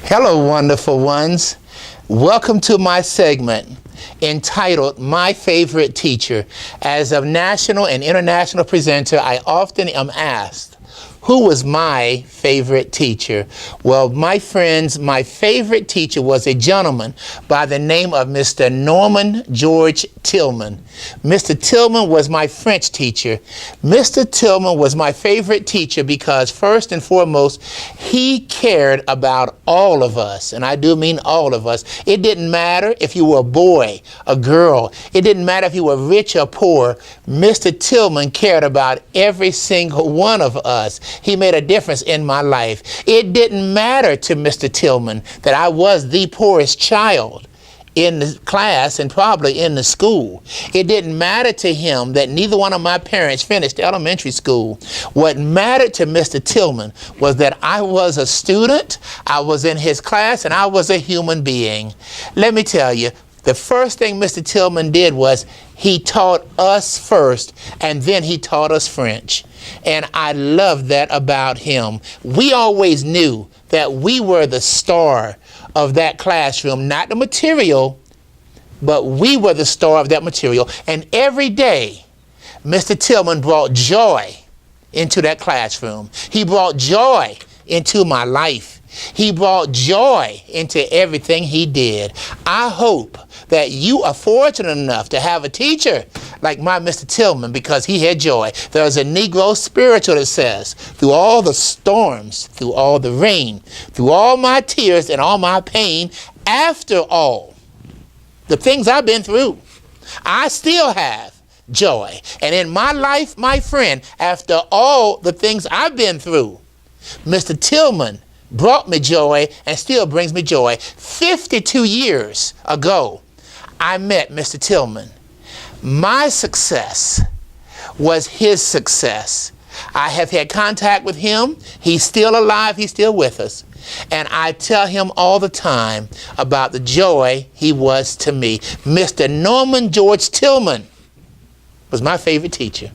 Hello, wonderful ones. Welcome to my segment entitled My Favorite Teacher. As a national and international presenter, I often am asked, who was my favorite teacher? Well, my friends, my favorite teacher was a gentleman by the name of Mr. Norman George Tillman. Mr. Tillman was my French teacher. Mr. Tillman was my favorite teacher because first and foremost, he cared about all of us, and I do mean all of us. It didn't matter if you were a boy, a girl. It didn't matter if you were rich or poor. Mr. Tillman cared about every single one of us. He made a difference in my life. It didn't matter to Mr. Tillman that I was the poorest child in the class and probably in the school. It didn't matter to him that neither one of my parents finished elementary school. What mattered to Mr. Tillman was that I was a student, I was in his class, and I was a human being. Let me tell you, the first thing Mr. Tillman did was he taught us first, and then he taught us French. And I love that about him. We always knew that we were the star of that classroom, not the material, but we were the star of that material. And every day, Mr. Tillman brought joy into that classroom. He brought joy into my life. He brought joy into everything he did. I hope that you are fortunate enough to have a teacher like my Mr. Tillman because he had joy. There's a Negro spiritual that says, through all the storms, through all the rain, through all my tears and all my pain, after all the things I've been through, I still have joy. And in my life, my friend, after all the things I've been through, Mr. Tillman brought me joy and still brings me joy. 52 years ago, I met Mr. Tillman. My success was his success. I have had contact with him. He's still alive. He's still with us. And I tell him all the time about the joy he was to me. Mr. Norman George Tillman was my favorite teacher.